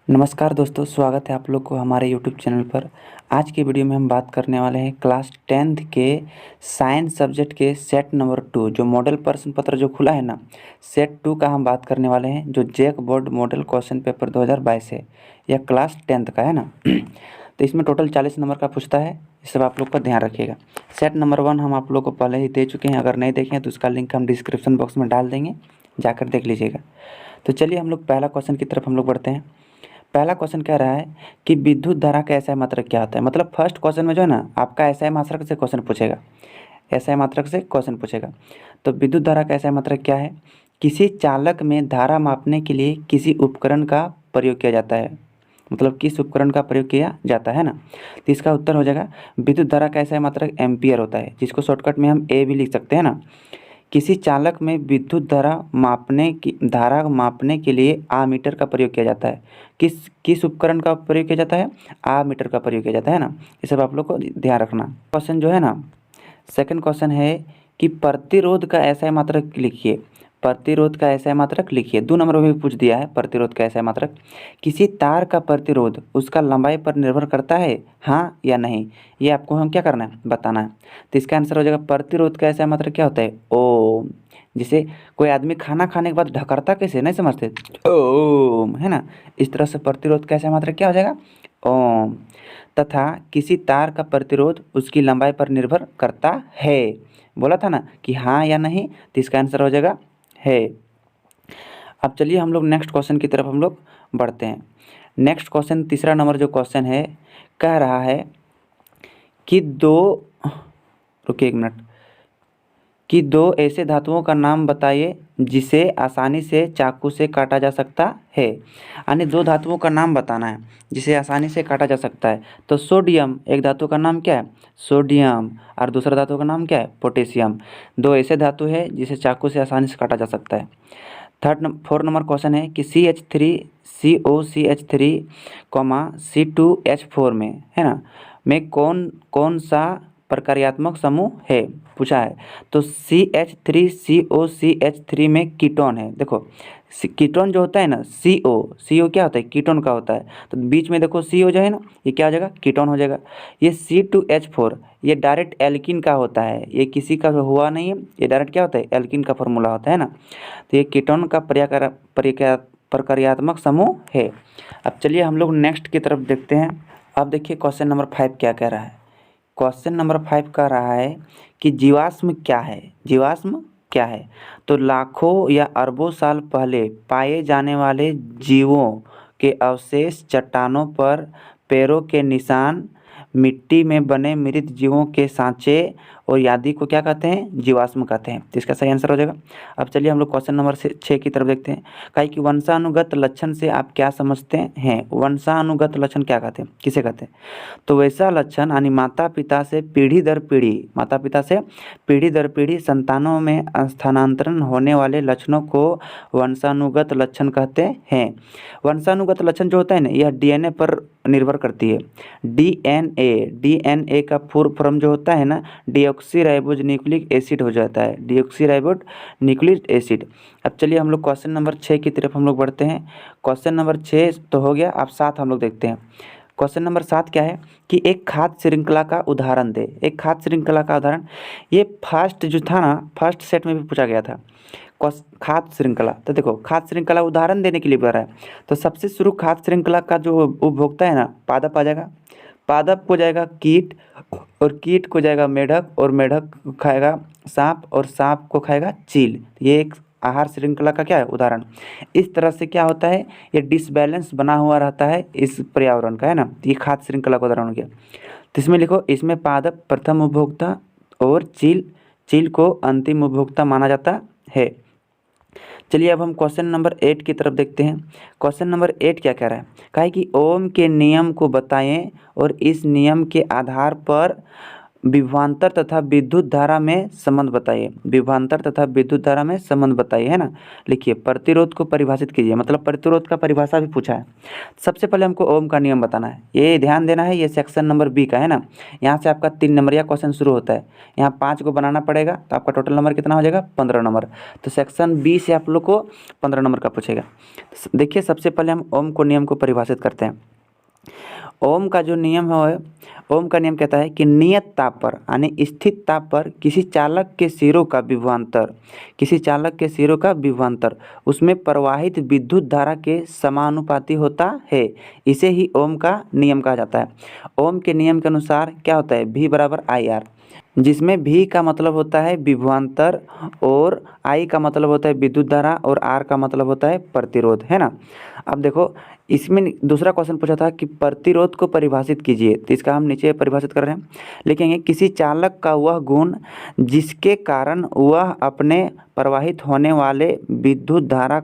नमस्कार दोस्तों, स्वागत है आप लोग को हमारे यूट्यूब चैनल पर। आज की वीडियो में हम बात करने वाले हैं क्लास 10th के साइंस सब्जेक्ट के सेट नंबर 2 जो मॉडल प्रश्न पत्र जो खुला है ना, सेट 2 का हम बात करने वाले हैं, जो JAC board model question paper 2022 है। यह क्लास 10th का है ना। तो इसमें टोटल 40 नंबर का पूछता है, इस सब आप लोग का ध्यान रखिएगा। सेट नंबर 1 हम आप लोग को पहले ही दे चुके हैं, अगर नहीं देखें हैं तो उसका लिंक हम डिस्क्रिप्शन बॉक्स में डाल देंगे, जाकर देख लीजिएगा। तो चलिए हम लोग पहला क्वेश्चन की तरफ हम लोग बढ़ते हैं। पहला क्वेश्चन कह रहा है कि विद्युत धारा का एसआई मात्रक क्या होता है। मतलब फर्स्ट क्वेश्चन में जो है ना, आपका एसआई मात्रक से क्वेश्चन पूछेगा, एसआई मात्रक से क्वेश्चन पूछेगा। तो विद्युत धारा का एसआई मात्रक क्या है? किसी चालक में धारा मापने के लिए किसी उपकरण का प्रयोग किया जाता है। मतलब किस उपकरण का प्रयोग किया जाता है ना। तो इसका उत्तर हो जाएगा विद्युत धारा का एसआई मात्रक एम्पियर होता है, जिसको शॉर्टकट में हम ए भी लिख सकते हैं ना। किसी चालक में विद्युत धारा मापने के लिए आमीटर का प्रयोग किया जाता है। किस किस उपकरण का प्रयोग किया जाता है? आमीटर का प्रयोग किया जाता है ना। ये सब आप लोग को ध्यान रखना। क्वेश्चन जो है ना, सेकंड क्वेश्चन है कि प्रतिरोध का एसआई मात्रक लिखिए। प्रतिरोध का एसआई मात्रक लिखिए। 2 नंबर में भी पूछ दिया है प्रतिरोध का एसआई मात्रक। किसी तार का प्रतिरोध उसका लंबाई पर निर्भर करता है, हाँ या नहीं, ये आपको हम क्या करना है, बताना है। तो इसका आंसर हो जाएगा प्रतिरोध का एसआई मात्रक क्या होता है? ओम। जिसे कोई आदमी खाना खाने के बाद ढकरता कैसे, नहीं समझते? ओम, है ना। इस तरह से प्रतिरोध का एसआई मात्रक क्या हो जाएगा? ओम। तथा किसी तार का प्रतिरोध उसकी लंबाई पर निर्भर करता है। बोला था ना कि हाँ या नहीं, तो इसका आंसर हो जाएगा है। अब चलिए हम लोग नेक्स्ट क्वेश्चन की तरफ हम लोग बढ़ते हैं। नेक्स्ट क्वेश्चन, तीसरा नंबर जो क्वेश्चन है, कह रहा है कि रुकिए एक मिनट, कि 2 ऐसे धातुओं का नाम बताइए जिसे आसानी से चाकू से काटा जा सकता है। यानी 2 धातुओं का नाम बताना है जिसे आसानी से काटा जा सकता है। तो सोडियम एक धातु का नाम क्या है? सोडियम। और दूसरा धातु का नाम क्या है? पोटेशियम। 2 ऐसे धातु है जिसे चाकू से आसानी से काटा जा सकता है। 4 नंबर क्वेश्चन है कि CH3COCH3, C2H4 में, है ना, में कौन कौन सा प्रकार्यात्मक समूह है, पूछा है। तो CH3COCH3 में कीटोन है। देखो कीटोन जो होता है ना, CO क्या होता है? कीटोन का होता है। तो बीच में देखो CO जो है ना, ये क्या हो जाएगा? कीटोन हो जाएगा। ये C2H4 ये डायरेक्ट एल्किन का होता है, ये किसी का हुआ नहीं है, ये डायरेक्ट क्या होता है? एल्किन का फॉर्मूला होता है ना। तो ये कीटोन का प्रकार्यात्मक समूह है। अब चलिए हम लोग नेक्स्ट की तरफ देखते हैं। अब देखिए क्वेश्चन नंबर 5 क्या कह रहा है। क्वेश्चन नंबर 5 कह रहा है कि जीवाश्म क्या है? जीवाश्म क्या है? तो लाखों या अरबों साल पहले पाए जाने वाले जीवों के अवशेष, चट्टानों पर पैरों के निशान, मिट्टी में बने मृत जीवों के सांचे और आदि को क्या कहते हैं? जीवाश्म कहते हैं। तो इसका सही आंसर हो जाएगा। अब चलिए हम लोग क्वेश्चन नंबर 6 की तरफ देखते हैं। कहा कि वंशानुगत लक्षण से आप क्या समझते हैं? वंशानुगत लक्षण क्या कहते हैं, किसे कहते हैं? तो वैसा लक्षण यानी माता पिता से पीढ़ी दर पीढ़ी संतानों में स्थानांतरण होने वाले लक्षणों को वंशानुगत लक्षण कहते हैं। वंशानुगत लक्षण जो होता है ना, यह डीएनए पर निर्भर करती है। डीएनए का फुल फॉर्म जो होता है ना, डीऑक्सीराइबोज न्यूक्लिक एसिड हो जाता है, डीऑक्सीराइबोज न्यूक्लिक एसिड। अब चलिए हम लोग क्वेश्चन नंबर 6 की तरफ हम लोग बढ़ते हैं। क्वेश्चन नंबर 6 तो हो गया। अब 7 हम लोग देखते हैं। क्वेश्चन नंबर 7 क्या है कि एक खाद्य श्रृंखला का उदाहरण दे। एक खाद्य श्रृंखला का उदाहरण, ये फर्स्ट जो था ना, फर्स्ट सेट में भी पूछा गया था खाद्य श्रृंखला। तो देखो खाद्य श्रृंखला उदाहरण देने के लिए बोल रहा है। तो सबसे शुरू खाद्य श्रृंखला का जो उपभोक्ता है ना, पादप आ जाएगा। पादप को जाएगा कीट, और कीट को जाएगा मेढक, और मेढक को खाएगा सांप, और सांप को खाएगा चील। ये एक आहार श्रृंखला का क्या है? उदाहरण। इस तरह से क्या होता है, ये डिसबैलेंस बना हुआ रहता है इस पर्यावरण का, है ना। ये खाद्य श्रृंखला का उदाहरण हो गया। तो इसमें लिखो, इसमें पादप प्रथम उपभोक्ता और चील को अंतिम उपभोक्ता माना जाता है। चलिए अब हम क्वेश्चन नंबर 8 की तरफ देखते हैं। क्वेश्चन नंबर 8 क्या कह रहा है? कहा है कि ओम के नियम को बताएं और इस नियम के आधार पर विभवांतर तथा विद्युत धारा में संबंध बताइए। विभवांतर तथा विद्युत धारा में संबंध बताइए, है ना। लिखिए प्रतिरोध को परिभाषित कीजिए, मतलब प्रतिरोध का परिभाषा भी पूछा है। सबसे पहले हमको ओम का नियम बताना है, ये ध्यान देना है, ये सेक्शन नंबर बी का है ना। यहाँ से आपका 3 नंबरिया क्वेश्चन शुरू होता है, यहाँ 5 को बनाना पड़ेगा, तो आपका टोटल नंबर कितना हो जाएगा 15 नंबर। तो सेक्शन बी से आप लोग को 15 नंबर का पूछेगा। देखिए सबसे पहले हम ओम को नियम को परिभाषित करते हैं। ओम का जो नियम है, ओम का नियम कहता है कि नियत ताप पर यानी स्थित ताप पर किसी चालक के सिरों का विभवांतर, किसी चालक के सिरों का विभवांतर उसमें प्रवाहित विद्युत धारा के समानुपाती होता है, इसे ही ओम का नियम कहा जाता है। ओम के नियम के अनुसार क्या होता है, V बराबर IR, जिसमें V का मतलब होता है विभवांतर और I का मतलब होता है विद्युत धारा और R का मतलब होता है प्रतिरोध, है ना। अब देखो इसमें दूसरा क्वेश्चन पूछा था कि प्रतिरोध को परिभाषित कीजिए, तो इसका हम नीचे परिभाषित कर रहे हैं। लिखेंगे किसी चालक का वह गुण जिसके कारण वह अपने प्रवाहित होने वाले विद्युत धारा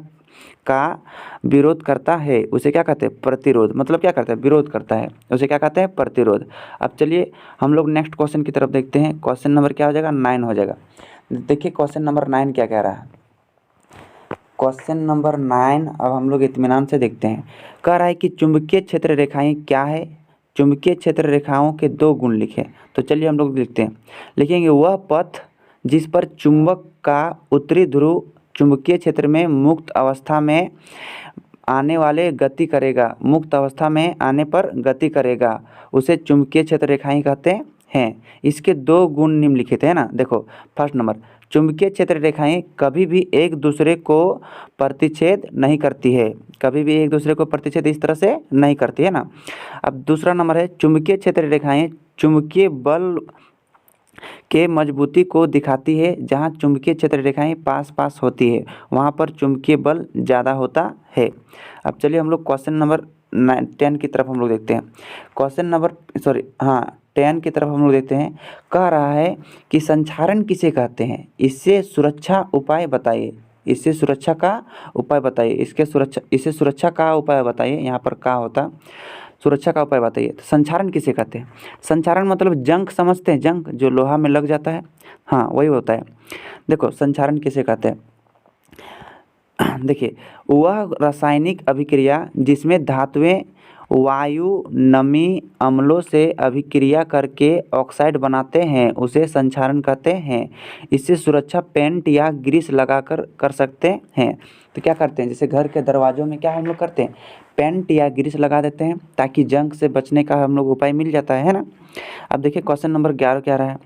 का विरोध करता है, उसे क्या कहते हैं, प्रतिरोध। मतलब क्या करता है, विरोध करता है, उसे क्या कहते हैं, प्रतिरोध। अब चलिए हम लोग नेक्स्ट क्वेश्चन की तरफ देखते हैं। क्वेश्चन नंबर क्या हो जाएगा, 9 हो जाएगा। देखिए क्वेश्चन नंबर 9 क्या कह रहा है। क्वेश्चन नंबर 9 अब हम लोग इत्मीनान से देखते हैं। कह रहा है कि चुंबकीय क्षेत्र रेखाएं क्या है, चुंबकीय क्षेत्र रेखाओं के 2 गुण लिखें। तो चलिए हम लोग लिखते हैं। लिखेंगे वह पथ जिस पर चुंबक का उत्तरी ध्रुव चुंबकीय क्षेत्र में मुक्त अवस्था में आने वाले गति करेगा, मुक्त अवस्था में आने पर गति करेगा, उसे चुंबकीय क्षेत्र रेखाएं कहते हैं। इसके 2 गुण निम्नलिखित है ना। देखो फर्स्ट नंबर, चुंबकीय क्षेत्र रेखाएं कभी भी एक दूसरे को प्रतिच्छेद नहीं करती है, कभी भी एक दूसरे को प्रतिच्छेद इस तरह से नहीं करती है ना। अब दूसरा नंबर है, चुंबकीय क्षेत्र रेखाएं चुंबकीय बल के मजबूती को दिखाती है। जहाँ चुंबकीय क्षेत्र रेखाएं पास पास होती है वहाँ पर चुंबकीय बल ज़्यादा होता है। अब चलिए हम लोग क्वेश्चन नंबर 10 की तरफ हम लोग देखते हैं। क्वेश्चन नंबर 10 की तरफ हम लोग देखते हैं। कह रहा है कि संक्षारण किसे कहते हैं, इससे सुरक्षा उपाय बताइए, इससे सुरक्षा का उपाय बताइए, इससे सुरक्षा का उपाय बताइए। यहाँ पर का होता, सुरक्षा का उपाय बताइए। तो संक्षारण किसे कहते हैं, संक्षारण मतलब जंग समझते हैं, जंग जो लोहा में लग जाता है, हाँ वही होता है। देखो संक्षारण किसे कहते हैं, देखिए वह रासायनिक अभिक्रिया जिसमें धातुएं वायु नमी अम्लों से अभिक्रिया करके ऑक्साइड बनाते हैं उसे संक्षारण कहते हैं। इससे सुरक्षा पेंट या ग्रीस लगाकर कर सकते हैं। तो क्या करते हैं, जैसे घर के दरवाज़ों में क्या हम लोग करते हैं, पेंट या ग्रीस लगा देते हैं ताकि जंग से बचने का हम लोग उपाय मिल जाता है ना। अब देखिए क्वेश्चन नंबर 11 क्या रहा है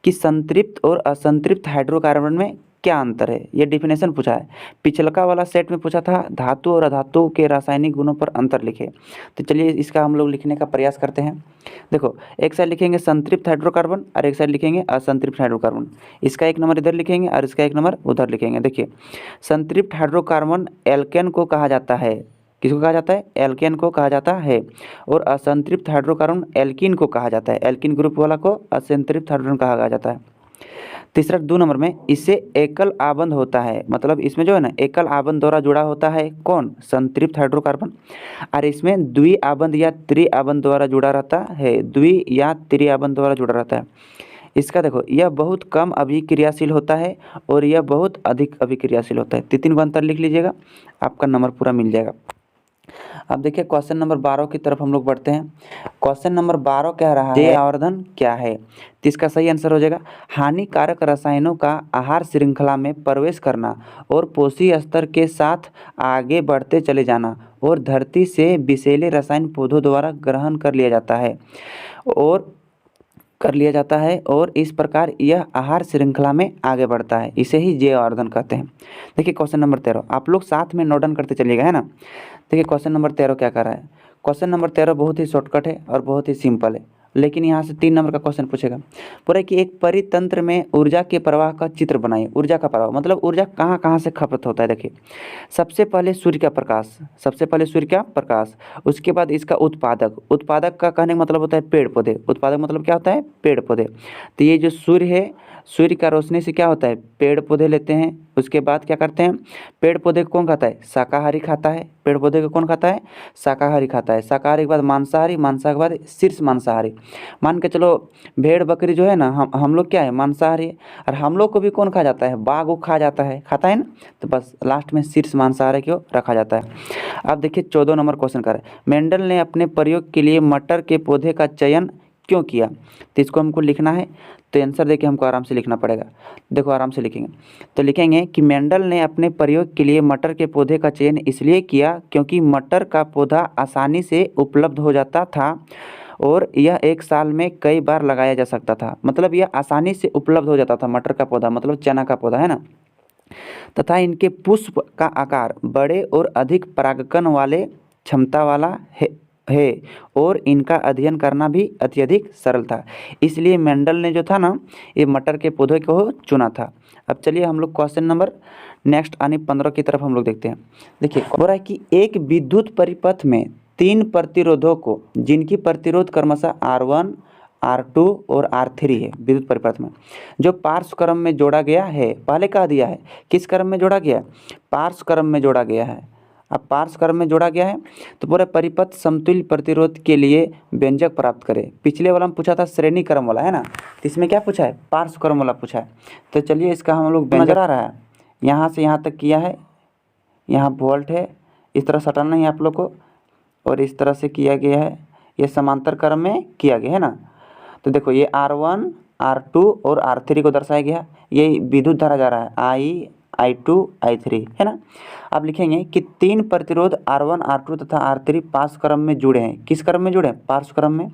कि संतृप्त और असंतृप्त हाइड्रोकार्बन में क्या अंतर है, ये डिफिनेशन पूछा है। पिछलका वाला सेट में पूछा था धातु और अधातु के रासायनिक गुणों पर अंतर लिखे। तो चलिए इसका हम लोग लिखने का प्रयास करते हैं। देखो एक साइड लिखेंगे संतृप्त हाइड्रोकार्बन और एक साइड लिखेंगे असंतृप्त हाइड्रोकार्बन। इसका 1 नंबर इधर लिखेंगे और इसका 1 नंबर उधर लिखेंगे। देखिए संतृप्त हाइड्रोकार्बन एल्केन को कहा जाता है, किसको कहा जाता है, एल्केन को कहा जाता है। और असंतृप्त हाइड्रोकार्बन एल्कीन को कहा जाता है, एल्कीन ग्रुप वाला को असंतृप्त हाइड्रोकार्बन कहा जाता है। तीसरा 2 नंबर में इससे एकल आबंध होता है, मतलब इसमें जो है ना एकल आबंध द्वारा जुड़ा होता है कौन, संतृप्त हाइड्रोकार्बन। और इसमें द्वि आबंध या त्रि आबंध द्वारा जुड़ा रहता है, द्वि या त्रि आबंध द्वारा जुड़ा रहता है। इसका देखो यह बहुत कम अभिक्रियाशील होता है और यह बहुत अधिक अभिक्रियाशील होता है। 3 का अंतर लिख लीजिएगा, आपका नंबर पूरा मिल जाएगा। अब देखिए क्वेश्चन नंबर 12 की तरफ हम लोग बढ़ते हैं। क्वेश्चन नंबर 12 कह रहा है आवर्धन क्या है, तो इसका सही आंसर हो जाएगा हानिकारक रसायनों का आहार श्रृंखला में प्रवेश करना और पोषी स्तर के साथ आगे बढ़ते चले जाना और धरती से विषैले रसायन पौधों द्वारा ग्रहण कर लिया जाता है और इस प्रकार यह आहार श्रृंखला में आगे बढ़ता है, इसे ही जैव आवर्धन कहते हैं। देखिए क्वेश्चन नंबर 13 आप लोग साथ में नोट डाउन करते चलिएगा, है ना। देखिए क्वेश्चन नंबर 13 क्या कर रहा है। क्वेश्चन नंबर 13 बहुत ही शॉर्टकट है और बहुत ही सिंपल है, लेकिन यहाँ से 3 नंबर का क्वेश्चन पूछेगा। पूरा कि एक परितंत्र में ऊर्जा के प्रवाह का चित्र बनाइए। ऊर्जा का प्रवाह मतलब ऊर्जा कहाँ कहाँ से खपत होता है। देखिए सबसे पहले सूर्य का प्रकाश, उसके बाद इसका उत्पादक का कहने का मतलब होता है पेड़ पौधे, उत्पादक मतलब क्या होता है, पेड़ पौधे। तो ये जो सूर्य है सूर्य का रोशनी से क्या होता है, पेड़ पौधे लेते हैं, उसके बाद क्या करते हैं, पेड़ पौधे को कौन खाता है, शाकाहारी खाता है, पेड़ पौधे को कौन खाता है, शाकाहारी खाता है, शाकाहारी के बाद मांसाहारी, मांसाहारी के बाद शीर्ष मांसाहारी। मान के चलो भेड़ बकरी जो है ना, हम लोग क्या है, मांसाहारी है, और हम लोग को भी कौन खा जाता है, बाघ वो खा जाता है, खाता है ना, तो बस लास्ट में शीर्ष मांसाहारी को रखा जाता है। अब देखिए 14 नंबर क्वेश्चन करें, मेंडल ने अपने प्रयोग के लिए मटर के पौधे का चयन क्यों किया, तो इसको हमको लिखना है, तो आंसर देखिए हमको आराम से लिखना पड़ेगा। देखो आराम से लिखेंगे, तो लिखेंगे कि मेंडल ने अपने प्रयोग के लिए मटर के पौधे का चयन इसलिए किया क्योंकि मटर का पौधा आसानी से उपलब्ध हो जाता था और यह एक साल में कई बार लगाया जा सकता था। मतलब यह आसानी से उपलब्ध हो जाता था, मटर का पौधा मतलब चना का पौधा है ना, तथा इनके पुष्प का आकार बड़े और अधिक परागकण वाले क्षमता वाला है और इनका अध्ययन करना भी अत्यधिक सरल था। इसलिए मेंडल ने जो था ना, ये मटर के पौधे को चुना था। अब चलिए हम लोग क्वेश्चन नंबर नेक्स्ट यानी 15 की तरफ हम लोग देखते हैं। देखिए हो रहा है कि एक विद्युत परिपथ में 3 प्रतिरोधों को, जिनकी प्रतिरोध क्रमशः R1, R2 और R3 है, विद्युत परिपथ में जो पार्श्व क्रम में जोड़ा गया है। पहले कह दिया है किस क्रम में जोड़ा गया है, पार्श्व क्रम में जोड़ा गया है। अब पार्श्व क्रम में जोड़ा गया है तो पूरे परिपथ समतुल्य प्रतिरोध के लिए व्यंजक प्राप्त करें। पिछले वाला में पूछा था श्रेणी क्रम वाला है ना, तो इसमें क्या पूछा है, पार्श्व क्रम वाला पूछा है। तो चलिए इसका हम लोग नजर आ रहा है, यहाँ से यहाँ तक किया है, यहाँ वोल्ट है, इस तरह सटाना है आप लोग को, और इस तरह से किया गया है, ये समांतर क्रम में किया गया है ना। तो देखो ये R1, R2 और R3 को दर्शाया गया, ये विद्युत धारा जा रहा है I2, I3 है ना। अब लिखेंगे कि 3 प्रतिरोध R1, R2 तथा R3 पार्श्व क्रम में जुड़े हैं। किस क्रम में जुड़े हैं, पार्श्व क्रम में।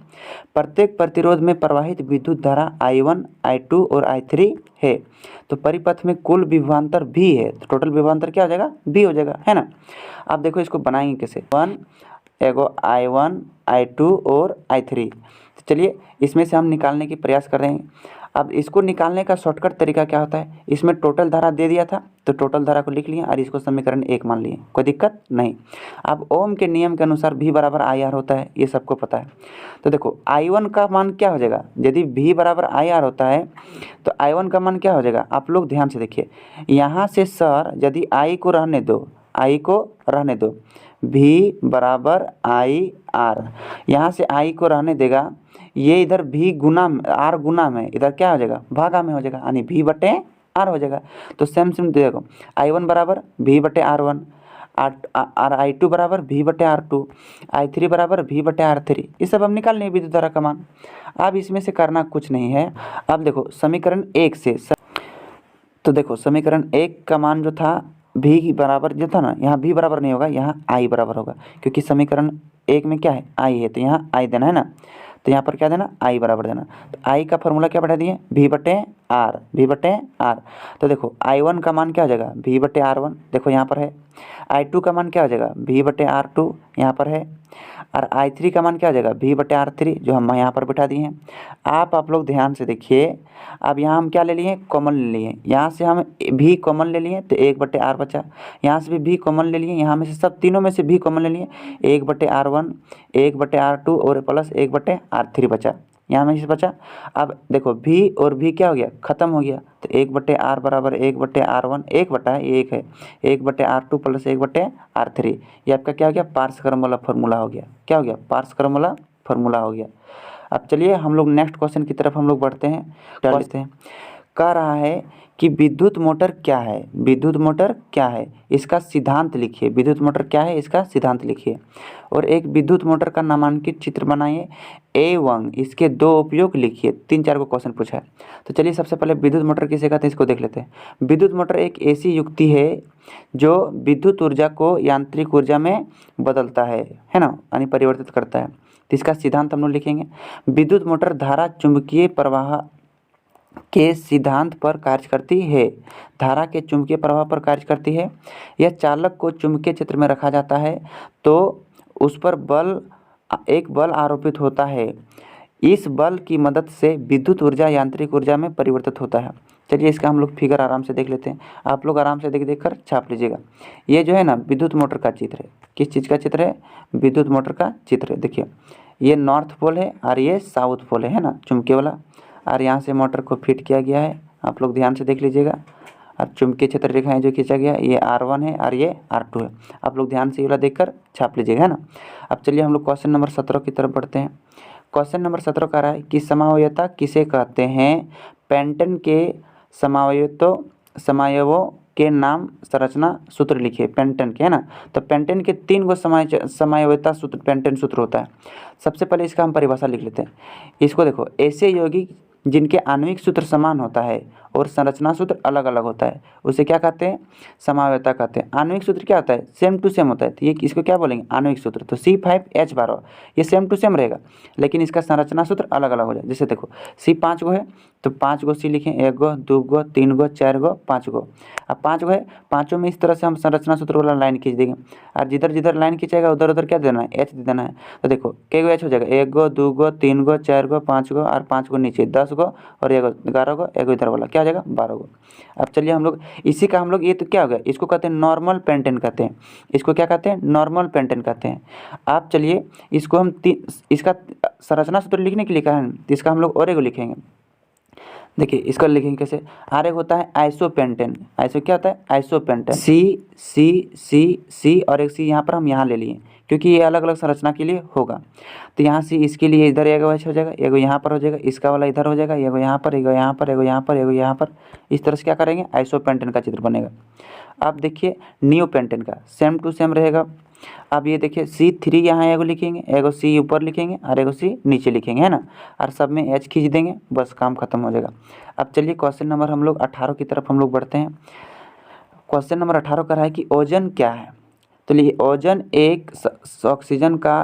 प्रत्येक प्रतिरोध में प्रवाहित विद्युत धारा I1, I2 और I3 है। तो परिपथ में कुल विभवांतर V है, तो टोटल विभवांतर क्या हो जाएगा, V हो जाएगा है ना। अब देखो इसको बनाएंगे कैसे, एगो I1, I2 और I3। तो चलिए इसमें से हम निकालने की प्रयास कर रहे हैं। अब इसको निकालने का शॉर्टकट तरीका क्या होता है, इसमें टोटल धारा दे दिया था तो टोटल धारा को लिख लिए और इसको समीकरण 1 मान लिए, कोई दिक्कत नहीं। अब ओम के नियम के अनुसार V बराबर IR होता है, ये सबको पता है। तो देखो I1 का मान क्या हो जाएगा, यदि V बराबर IR होता है तो I1 का मान क्या हो जाएगा, आप लोग ध्यान से देखिए। यहाँ से सर यदि I को रहने दो, I को रहने दो, V बराबर IR, यहाँ से I को रहने देगा, ये इधर V गुना R गुना में, इधर क्या हो जाएगा, भागा में हो जाएगा, यानी V बटे R हो जाएगा। तो सेम देखो I1 बराबर V बटे R1, I2 बराबर V बटे R2, I3 बराबर V बटे R3, ये सब हम निकाल लें विद्युत धारा का मान। अब इसमें से करना कुछ नहीं है। अब देखो समीकरण 1 से, तो देखो समीकरण 1 का मान जो था V बराबर जो था ना, यहाँ V बराबर नहीं होगा, यहाँ I बराबर होगा, क्योंकि समीकरण 1 में क्या है, I है, तो यहाँ I देना है ना, तो यहाँ पर क्या देना, I बराबर देना। तो I का फॉर्मूला क्या बढ़ा दिए, V बटे R, V बटे R। तो देखो I1 का मान क्या हो जाएगा, V बटे R1, देखो यहाँ पर है। I2 का मान क्या हो जाएगा, V बटे R2, यहाँ पर है। और I3 का मान क्या हो जाएगा, V बटे R3, जो हम यहाँ पर बिठा दिए हैं। आप लोग ध्यान से देखिए, अब यहाँ हम क्या ले लिए, कॉमन ले लिए, यहाँ से हम V कॉमन ले लिए तो 1 बटे R बचा, यहाँ से भी V कॉमन ले लिए, यहाँ में से सब तीनों में से V कॉमन ले लिए, 1 बटे R1, 1 बटे R2 और प्लस 1 बटे R3 बचा, यहाँ में से बचा। अब देखो V और V क्या हो गया, ख़त्म हो गया, तो 1 बटे R बराबर 1 बटे R1, 1 बटा है, ये 1 है, 1 बटे R2 प्लस 1 बटे R3, ये आपका क्या हो गया, पार्श्व क्रम वाला फॉर्मूला हो गया। क्या हो गया, पार्श्व क्रम वाला फॉर्मूला हो गया। अब चलिए हम लोग नेक्स्ट क्वेश्चन की तरफ हम लोग बढ़ते हैं। कह रहा है कि विद्युत मोटर क्या है, विद्युत मोटर क्या है, इसका सिद्धांत लिखिए। विद्युत मोटर क्या है, इसका सिद्धांत लिखिए। और एक विद्युत मोटर का नामांकित चित्र बनाइए एवं इसके 2 उपयोग लिखिए। 3-4 को क्वेश्चन पूछा है। तो चलिए सबसे पहले विद्युत मोटर किसे कहते हैं, इसको देख लेते हैं। विद्युत मोटर एक ऐसी युक्ति है जो विद्युत ऊर्जा को यांत्रिक ऊर्जा में बदलता है ना, यानी परिवर्तित करता है। तो इसका सिद्धांत हम लोग लिखेंगे। विद्युत मोटर धारा चुंबकीय प्रवाह के सिद्धांत पर कार्य करती है। धारा के चुंबकीय प्रवाह पर कार्य करती है। यह चालक को चुंबकीय क्षेत्र में रखा जाता है तो उस पर एक बल आरोपित होता है। इस बल की मदद से विद्युत ऊर्जा यांत्रिक ऊर्जा में परिवर्तित होता है। चलिए इसका हम लोग फिगर आराम से देख लेते हैं। आप लोग आराम से देख कर छाप लीजिएगा। ये जो है ना विद्युत मोटर का चित्र है। किस चीज़ का चित्र है, विद्युत मोटर का चित्र है। देखिए ये नॉर्थ पोल है और ये साउथ पोल है ना, चुंबकीय वाला। और यहाँ से मोटर को फिट किया गया है आप लोग ध्यान से देख लीजिएगा। और चुंबकीय क्षेत्र रेखाएं जो खींचा गया ये R1 है और ये R2 है। आप लोग ध्यान से ये वाला देखकर छाप लीजिएगा, है ना। अब चलिए हम लोग क्वेश्चन नंबर 17 की तरफ बढ़ते हैं। क्वेश्चन नंबर 17 कह रहा है कि समावयवता किसे कहते हैं, पेंटन के समावयवों के नाम संरचना सूत्र लिखिए। पेंटन के, है ना। तो पेंटन के 3 गो समावयवता सूत्र पेंटन सूत्र होता है। सबसे पहले इसका हम परिभाषा लिख लेते हैं। इसको देखो, ऐसे यौगिक जिनके आणविक सूत्र समान होता है और संरचना सूत्र अलग अलग होता है उसे क्या कहते हैं, समावयवता कहते हैं। आणविक सूत्र क्या होता है, सेम टू सेम होता है, तो ये इसको क्या बोलेंगे, आणविक सूत्र। तो C5H12 ये सेम टू सेम रहेगा, लेकिन इसका संरचना सूत्र अलग अलग हो जाए। जैसे देखो C 5 गो है तो 5 गो C लिखें, 1 गो 2 गो 3 गो 4 गो 5 गो। अब 5 गो है, पाँचों में इस तरह से हम संरचना सूत्र वाला लाइन खींच देंगे, और जिधर जिधर लाइन खींचेगा उधर उधर क्या देना है, H दे देना है। तो देखो कई गो H हो जाएगा, 1 गो 2 गो 3 गो 4 गो 5 गो और 5 गो नीचे 10 गो और 1 11 गो, 1 इधर वाला क्या हो जाएगा 12 गो। अब चलिए हम लोग इसी का हम लोग ये तो क्या हो गया, इसको कहते हैं नॉर्मल पेंटेन कहते हैं। इसको क्या कहते हैं, नॉर्मल पेंटेन कहते हैं। आप चलिए इसको हम इसका संरचना सूत्र लिखने के लिए कहा है, तो इसका हम लोग और एगो लिखेंगे। देखिए इसका लिखेंगे कैसे, आर एक होता है आइसोपेंटेन। आइसो क्या होता है, आइसोपेंटेन। सी और एक सी यहाँ पर हम यहाँ ले लिए क्योंकि ये अलग अलग संरचना के लिए होगा। तो यहाँ से इसके लिए इधर एगो हो जाएगा, एगो यहाँ पर हो जाएगा, इसका वाला इधर हो जाएगा, एगो यहाँ पर, एगो यहाँ पर, एगो यहाँ पर, एगो यहाँ पर। इस तरह से क्या करेंगे, आइसोपेंटेन का चित्र बनेगा। अब देखिए नियोपेंटेन का सेम टू सेम रहेगा। अब ये देखिए C3 यहाँ एगो लिखेंगे, एगो C ऊपर लिखेंगे और एगो C नीचे लिखेंगे, है ना। और सब में H खींच देंगे, बस काम खत्म हो जाएगा। अब चलिए क्वेश्चन नंबर हम लोग 18 की तरफ हम लोग बढ़ते हैं। क्वेश्चन नंबर 18 कर रहा है कि ओजोन क्या है। तो ये ओजोन एक ऑक्सीजन का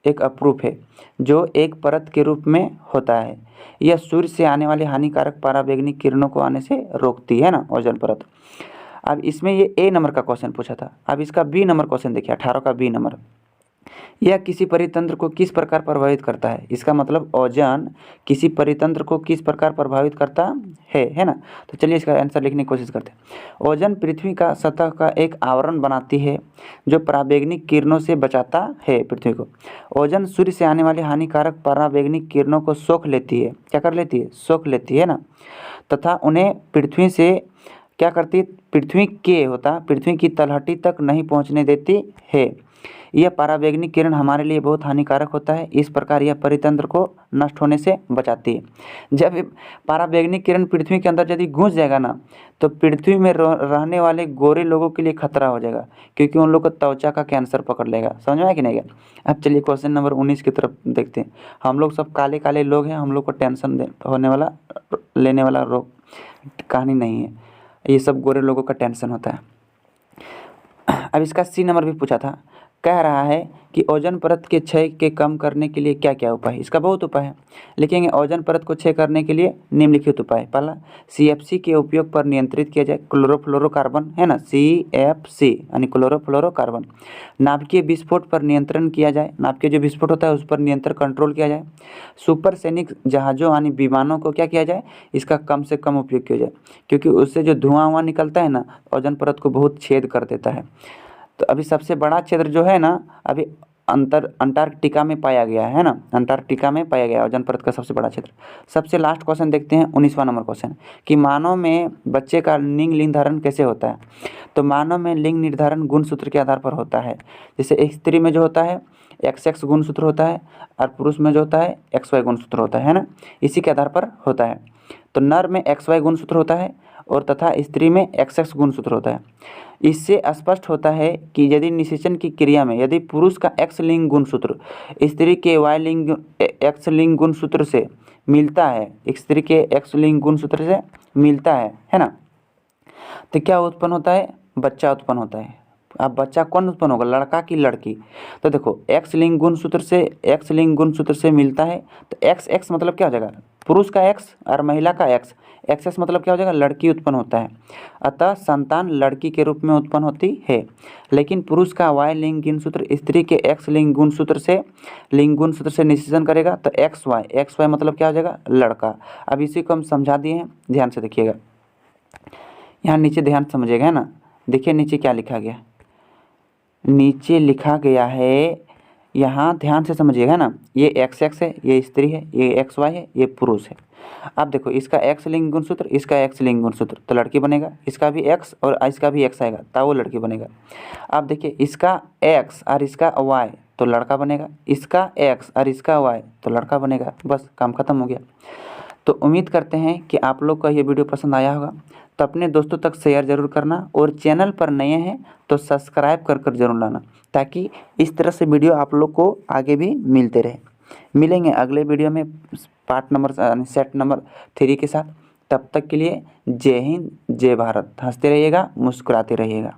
एक अपरूप है जो एक परत के रूप में होता है। यह सूर्य से आने वाले हानिकारक पराबैंगनी किरणों को आने से रोकती है ना, ओजोन परत। अब इसमें ये A नंबर का क्वेश्चन पूछा था। अब इसका B नंबर क्वेश्चन देखिए, 18 का B नंबर। यह किसी परितंत्र को किस प्रकार प्रभावित करता है। इसका मतलब ओजोन किसी परितंत्र को किस प्रकार प्रभावित करता है ना। तो चलिए इसका आंसर लिखने की कोशिश करते हैं। ओजोन पृथ्वी का सतह का एक आवरण बनाती है जो पराबैंगनी किरणों से बचाता है पृथ्वी को। ओजोन सूर्य से आने वाले हानिकारक पराबैंगनी किरणों को सोख लेती है, क्या कर लेती है, सोख लेती है ना, तथा उन्हें पृथ्वी से क्या करती है, पृथ्वी की तलहटी तक नहीं पहुंचने देती है। यह पराबैंगनी किरण हमारे लिए बहुत हानिकारक होता है। इस प्रकार यह परितंत्र को नष्ट होने से बचाती है। जब पराबैंगनी किरण पृथ्वी के अंदर यदि घुस जाएगा ना, तो पृथ्वी में रहने वाले गोरे लोगों के लिए खतरा हो जाएगा, क्योंकि उन लोग को त्वचा का कैंसर पकड़ लेगा। समझ में आया कि नहीं गया। अब चलिए क्वेश्चन नंबर 19 की तरफ देखते हैं। हम लोग सब काले काले लोग हैं, हम लोग को टेंशन लेने वाला रोग कहानी नहीं है, ये सब गोरे लोगों का टेंशन होता है। अब इसका C नंबर भी पूछा था। कह रहा है कि ओजोन परत के क्षय के कम करने के लिए क्या क्या उपाय है। इसका बहुत उपाय है, लिखेंगे ओजोन परत को क्षय करने के लिए निम्नलिखित उपाय। पहला, CFC के उपयोग पर नियंत्रित किया जाए, क्लोरोफ्लोरोकार्बन, है ना, CFC यानी क्लोरोफ्लोरोकार्बन। नाभिकीय विस्फोट पर नियंत्रण किया जाए, नाभिकीय जो विस्फोट होता है उस पर नियंत्रण कंट्रोल किया जाए। सुपरसैनिक जहाज़ों यानी विमानों को क्या किया जाए, इसका कम से कम उपयोग किया जाए, क्योंकि उससे जो धुआं निकलता है ना, ओजोन परत को बहुत छेद कर देता है। तो अभी सबसे बड़ा क्षेत्र जो है ना, अभी अंटार्कटिका में पाया गया है ना, अंटार्कटिका में पाया गया ओजोन परत का सबसे बड़ा क्षेत्र। सबसे लास्ट क्वेश्चन देखते हैं, 19वां नंबर क्वेश्चन, कि मानव में बच्चे का लिंग निर्धारण कैसे होता है। तो मानव में लिंग निर्धारण गुणसूत्र के आधार पर होता है। जैसे एक स्त्री में जो होता है XX गुणसूत्र होता है और पुरुष में जो होता है XY गुणसूत्र होता है ना, इसी के आधार पर होता है। तो नर में XY गुणसूत्र होता है और तथा स्त्री में XX गुणसूत्र होता है। इससे स्पष्ट होता है कि यदि निषेचन की क्रिया में यदि पुरुष का X लिंग गुणसूत्र स्त्री के Y लिंग X लिंग गुणसूत्र से मिलता है, स्त्री के X लिंग गुणसूत्र से मिलता है ना, तो क्या उत्पन्न होता है, बच्चा उत्पन्न होता है। अब बच्चा कौन उत्पन्न होगा, लड़का की लड़की। तो देखो X लिंग गुणसूत्र से मिलता है, तो XX मतलब क्या हो जाएगा, पुरुष का X और महिला का X, XX मतलब क्या हो जाएगा, लड़की उत्पन्न होता है। अतः संतान लड़की के रूप में उत्पन्न होती है। लेकिन पुरुष का Y लिंग गुणसूत्र स्त्री के X लिंग गुणसूत्र से निषेचन करेगा, तो XY मतलब क्या हो जाएगा, लड़का। अब इसी को हम समझा दिए हैं, ध्यान से देखिएगा। यहाँ नीचे ध्यान समझिएगा, है ना। देखिए नीचे क्या लिखा गया, नीचे लिखा गया है यहाँ ध्यान से समझिएगा ना, ये एक्स एक्स है, ये स्त्री है, ये एक्स वाई है, ये पुरुष है। अब देखो इसका एक्स लिंग गुणसूत्र, इसका एक्स लिंग गुणसूत्र, तो लड़की बनेगा। इसका भी एक्स और इसका भी एक्स आएगा तब वो लड़की बनेगा। अब देखिए इसका एक्स और इसका वाई तो लड़का बनेगा, इसका एक्स और इसका वाई तो लड़का बनेगा। बस काम खत्म हो गया। तो उम्मीद करते हैं कि आप लोग का ये वीडियो पसंद आया होगा, तो अपने दोस्तों तक शेयर ज़रूर करना, और चैनल पर नए हैं तो सब्सक्राइब कर कर जरूर लाना, ताकि इस तरह से वीडियो आप लोग को आगे भी मिलते रहे। मिलेंगे अगले वीडियो में पार्ट नंबर सेट नंबर 3 के साथ। तब तक के लिए जय हिंद, जय भारत। हंसते रहिएगा, मुस्कुराते रहिएगा।